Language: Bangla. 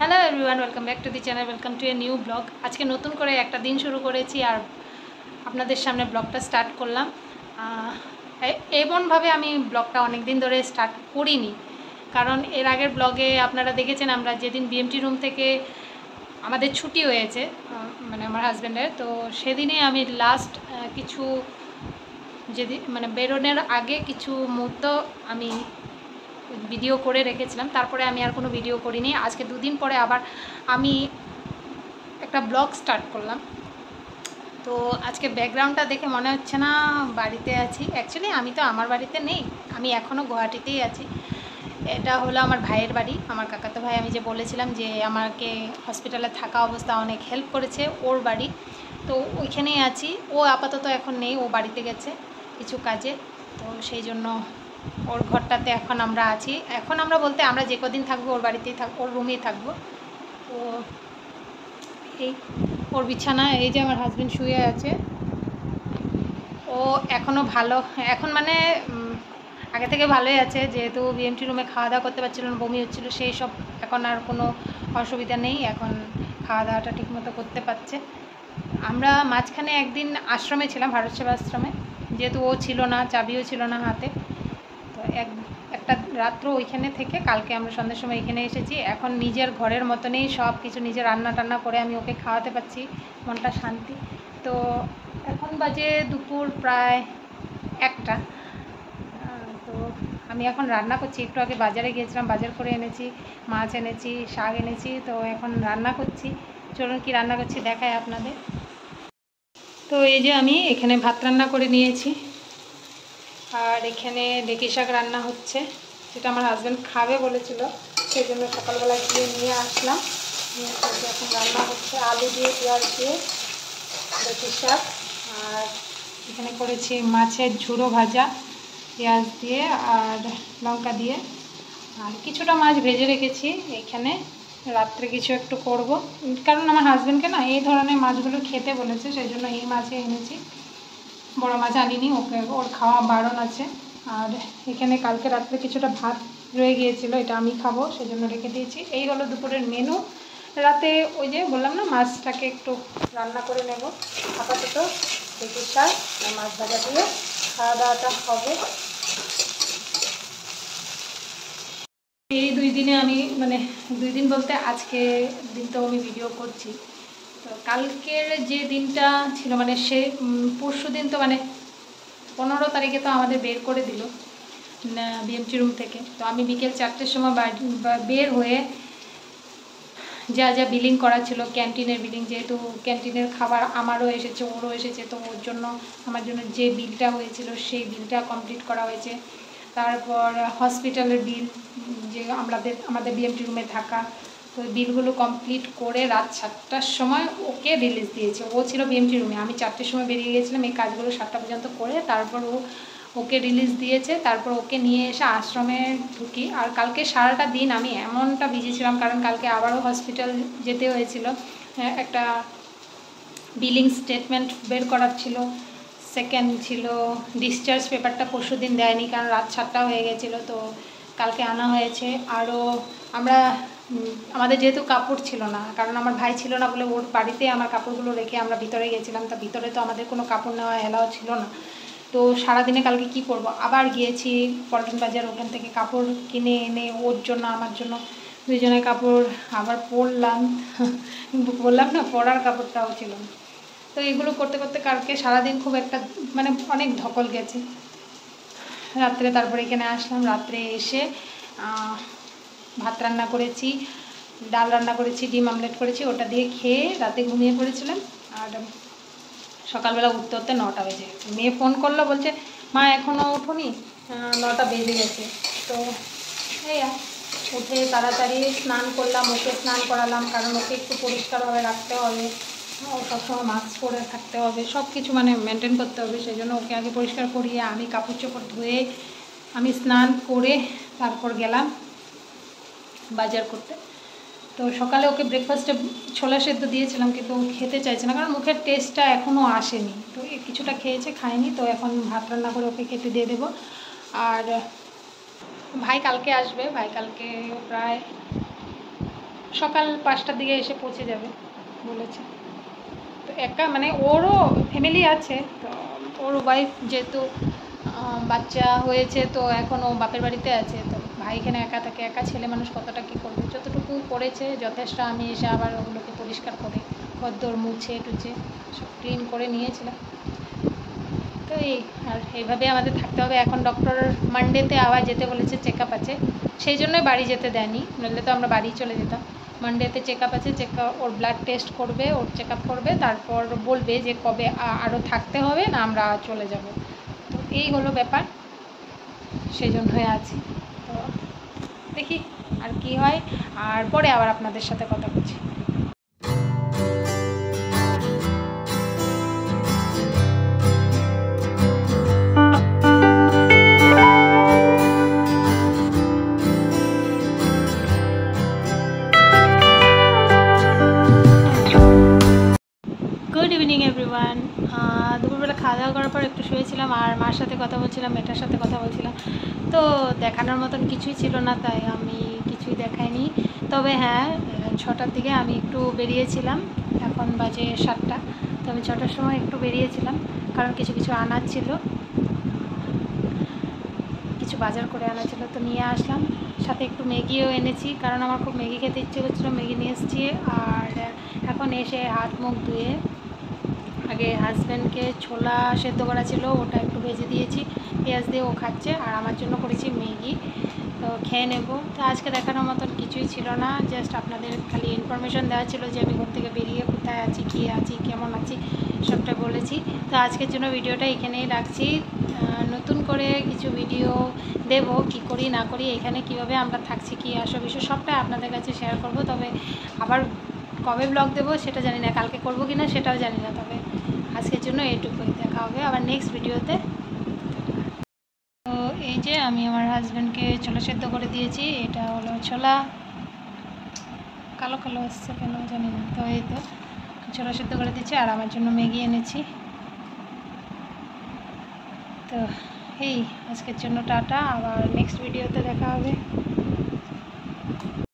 Hello everyone, welcome back to the channel, welcome to a new blog. আজকে নতুন করে একটা দিন শুরু করেছি আর আপনাদের সামনে ব্লগটা স্টার্ট করলাম। এমনভাবে আমি ব্লগটা অনেক দিন ধরে স্টার্ট করিনি, কারণ এর আগের ব্লগে আপনারা দেখেছেন আমরা যেদিন বিএমটি রুম থেকে আমাদের ছুটি হয়েছে, মানে আমার হাজব্যান্ডের, তো সেদিনে আমি লাস্ট কিছু যেদিন মানে বেরোনোর আগে কিছু মুহূর্ত আমি ভিডিও করে রেখেছিলাম, তারপরে আমি আর কোনো ভিডিও করিনি। আজকে দুদিন পরে আবার আমি একটা ব্লগ স্টার্ট করলাম। তো আজকে ব্যাকগ্রাউন্ডটা দেখে মনে হচ্ছে না বাড়িতে আছি। অ্যাকচুয়ালি আমি তো আমার বাড়িতে নেই, আমি এখনও গুয়াহাটিতেই আছি। এটা হলো আমার ভাইয়ের বাড়ি, আমার কাকাতো ভাই, আমি যে বলেছিলাম যে আমাকে হসপিটালে থাকা অবস্থা অনেক হেল্প করেছে, ওর বাড়ি। তো ওইখানেই আছি। ও আপাতত এখন নেই, ও বাড়িতে গেছে কিছু কাজে, তো সেই জন্য ওর ঘরটাতে এখন আমরা আছি। এখন আমরা বলতে আমরা যে কদিন থাকবো ওর বাড়িতেই থাকবো, ওর রুমেই থাকবো। তো এই ওর বিছানা, এই যে আমার হাজব্যান্ড শুয়ে আছে, ও এখনও ভালো, এখন মানে আগে থেকে ভালোই আছে, যেহেতু বিএমটি রুমে খাওয়া দাওয়া করতে পারছিল না, বমি হচ্ছিলো, সেই সব এখন আর কোনো অসুবিধা নেই, এখন খাওয়া দাওয়াটা ঠিকমতো করতে পারছে। আমরা মাঝখানে একদিন আশ্রমে ছিলাম, ভারত সেবা আশ্রমে, যেহেতু ও ছিল না, চাবিও ছিল না হাতে, তো একটা রাত্র ওইখানে থেকে কালকে আমরা সন্ধ্যের সময় এখানে এসেছি। এখন নিজের ঘরের মতনই সব কিছু নিজে রান্না টান্না করে আমি ওকে খাওয়াতে পারছি, মনটা শান্তি। তো এখন বাজে দুপুর প্রায় 1টা। তো আমি এখন রান্না করছি। একটু আগে বাজারে গিয়েছিলাম, বাজার করে এনেছি, মাছ এনেছি, শাক এনেছি, তো এখন রান্না করছি। চলুন কি রান্না করছি দেখাই আপনাদের। তো এই যে আমি এখানে ভাত রান্না করে নিয়েছি, আর এখানে ঢেঁকি শাক রান্না হচ্ছে, যেটা আমার হাজব্যান্ড খাবে বলেছিল, সেই জন্য সকালবেলা গিয়ে নিয়ে আসলাম। এখন রান্না হচ্ছে আলু দিয়ে, পেঁয়াজ দিয়ে ঢেঁকি শাক। আর এখানে করেছি মাছের ঝুড়ো ভাজা পেঁয়াজ দিয়ে আর লঙ্কা দিয়ে, আর কিছুটা মাছ ভেজে রেখেছি এখানে, রাত্রে কিছু একটু করব, কারণ আমার হাজব্যান্ডকে না এই ধরনের মাছগুলো খেতে বলেছে, সেই জন্য এই মাছই এনেছি, বড় মাছ আনিনি, ওকে ওর খাওয়া বারণ আছে। আর এখানে কালকে রাত্রে কিছুটা ভাত রয়ে গিয়েছিল, এটা আমি খাবো সেজন্য রেখে দিয়েছি। এই হলো দুপুরের মেনু। রাতে ওই যে বললাম না, মাছটাকে একটু রান্না করে নেব। আপাতত ঢেঁকি শাক মাছ ভাজা দিয়ে খাওয়া দাওয়াটা হবে। এই 2 দিনে আমি মানে 2 দিন বলতে আজকে দিন তো আমি ভিডিও করছি, তো কালকের যে দিনটা ছিল মানে সে পরশু দিন, তো মানে 15 তারিখে তো আমাদের বের করে দিল বিএমটি রুম থেকে। তো আমি বিকেল 4টের সময় বের হয়ে যা যা বিলিং করা ছিল, ক্যান্টিনের বিলিং, যেহেতু ক্যান্টিনের খাবার আমারও এসেছে ওরও এসেছে, তো ওর জন্য আমার জন্য যে বিলটা হয়েছিল সেই বিলটা কমপ্লিট করা হয়েছে। তারপর হসপিটালের বিল, যে আমাদের বিএমটি রুমে থাকা, তো বিলগুলো কমপ্লিট করে রাত 7টার সময় ওকে রিলিজ দিয়েছে। ও ছিল বিএমটি রুমে, আমি 4টের সময় বেরিয়ে গেছিলাম, এই কাজগুলো 7টা পর্যন্ত করে তারপর ওকে রিলিজ দিয়েছে। তারপর ওকে নিয়ে এসে আশ্রমে ঢুকি। আর কালকে সারাটা দিন আমি এমনটা ভিজেছিলাম, কারণ কালকে আবারও হসপিটাল যেতে হয়েছিল, একটা বিলিং স্টেটমেন্ট বের করার ছিল, সেকেন্ড ছিল ডিসচার্জ পেপারটা পরশু দিন দেয়নি, কারণ রাত 7টা হয়ে গেছিলো, তো কালকে আনা হয়েছে। আরও আমরা আমাদের যেহেতু কাপড় ছিল না, কারণ আমার ভাই ছিল না বলে ওর বাড়িতে আমার কাপড়গুলো রেখে আমরা ভিতরে গেছিলাম, তা ভিতরে তো আমাদের কোনো কাপড় নেওয়া এলাও ছিল না। তো সারাদিনে কালকে কি করব, আবার গিয়েছি পল্টন বাজার, ওখান থেকে কাপড় কিনে এনে ওর জন্য আমার জন্য দুজনের কাপড় আবার পরলাম। বললাম না, পরার কাপড়টাও ছিল না। তো এগুলো করতে করতে কালকে সারাদিন খুব একটা মানে অনেক ধকল গেছে। রাত্রে তারপরে এখানে আসলাম, রাত্রে এসে ভাত রান্না করেছি, ডাল রান্না করেছি, ডিম আমলেট করেছি, ওটা দিয়ে খেয়ে রাতে ঘুমিয়ে পড়েছিলাম। আর সকালবেলা উঠতে উঠতে 9টা বেজে গেছে। মেয়ে ফোন করলো, বলছে মা এখনও ওঠোনি, 9টা বেজে গেছে। তো এই উঠে তাড়াতাড়ি স্নান করলাম, ওকে স্নান করালাম, কারণ ওকে একটু পরিষ্কারভাবে রাখতে হবে, ও সবসময় মাস্ক পরে থাকতে হবে, সব কিছু মানে মেনটেন করতে হবে, সেই জন্য ওকে আগে পরিষ্কার করিয়ে আমি কাপড় চোপড় ধুয়ে আমি স্নান করে তারপর গেলাম বাজার করতে। তো সকালে ওকে ব্রেকফাস্টে ছোলা সেদ্ধ দিয়েছিলাম, কিন্তু খেতে চাইছে না, কারণ মুখের টেস্টটা এখনও আসেনি। তো কিছুটা খেয়েছে, খায়নি, তো এখন ভাত রান্না করে ওকে খেতে দিয়ে দেবো। আর ভাই কালকে আসবে, ভাই কালকে প্রায় সকাল 5টার দিকে এসে পৌঁছে যাবে বলেছে। তো একা মানে ওরও ফ্যামিলি আছে, তো ওর ওয়াইফ যেহেতু বাচ্চা হয়েছে তো এখন ও বাপের বাড়িতে আছে, তো ভাই এখানে একা থাকে, একা ছেলে মানুষ কতটা কী করবে, যতটুকু করেছে যথেষ্ট। আমি এসে আবার ওগুলোকে পরিষ্কার করে ঘরদোর মুছে টুছে সব ক্লিন করে নিয়েছিলাম। তো এই আর এইভাবে আমাদের থাকতে হবে। এখন ডক্টর মানডেতে আবার যেতে বলেছে, চেক আপ আছে, সেই জন্যই বাড়ি যেতে দেয়নি, নইলে তো আমরা বাড়ি চলে যেতাম। মানডেতে চেক আপ আছে, ওর ব্লাড টেস্ট করবে, ওর চেক আপ করবে, তারপর বলবে যে কবে আরও থাকতে হবে না আমরা চলে যাব। তো এই হলো ব্যাপার, সেই জন্য হয়ে আছি। তো দেখি আর কি হয়, আর পরে আবার আপনাদের সাথে কথা বলছি। Good evening everyone. দুপুরবেলা খাওয়া দাওয়া করার পর একটু শুয়েছিলাম আর মার সাথে কথা বলছিলাম, মেয়েটার সাথে কথা বলছিলাম। তো দেখানোর মতন কিছুই ছিল না, তাই আমি কিছুই দেখাইনি। তবে হ্যাঁ, 6টার দিকে আমি একটু বেরিয়েছিলাম, এখন বাজে 7টা। তো আমি 6টার সময় একটু বেরিয়েছিলাম, কারণ কিছু কিছু আনার ছিল, কিছু বাজার করে আনা ছিল, তো নিয়ে আসলাম। সাথে একটু ম্যাগিও এনেছি, কারণ আমার খুব ম্যাগি খেতে ইচ্ছে করছিলো, ম্যাগি নিয়ে এসেছি। আর এখন এসে হাত মুখ ধুয়ে আগে হাজব্যান্ডকে ছোলা সেদ্ধ করা ছিল, ওটা একটু ভেজে দিয়েছি পেঁয়াজ দিয়ে, ও খাচ্ছে। আর আমার জন্য করেছি ম্যাগি, তো খেয়ে নেব। তো আজকে দেখানোর মতন কিছুই ছিল না, জাস্ট আপনাদের খালি ইনফরমেশান দেওয়া ছিল যে আমি ঘর থেকে বেরিয়ে কোথায় আছি, কী আছি, কেমন আছি, সবটা বলেছি। তো আজকের জন্য ভিডিওটা এখানেই রাখছি। নতুন করে কিছু ভিডিও দেব, কি করি না করি, এখানে কিভাবে আমরা থাকছি, কি আসো বিষয় সবটা আপনাদের কাছে শেয়ার করব। তবে আবার কবে ব্লগ দেবো সেটা জানি না, কালকে করবো কি না সেটাও জানি না। তবে আজকের জন্য এইটুকুই, দেখা হবে আবার নেক্সট ভিডিওতে। তো এই যে আমি আমার হাজব্যান্ডকে ছোলা সেদ্ধ করে দিয়েছি, এটা হলো ছোলা, কালো কালো আসছে কেন জানি না। তো এই তো ছোলা সেদ্ধ করে দিচ্ছি, আর আমার জন্য ম্যাগি এনেছি। তো এই আজকের জন্য টাটা, আবার নেক্সট ভিডিওতে দেখা হবে।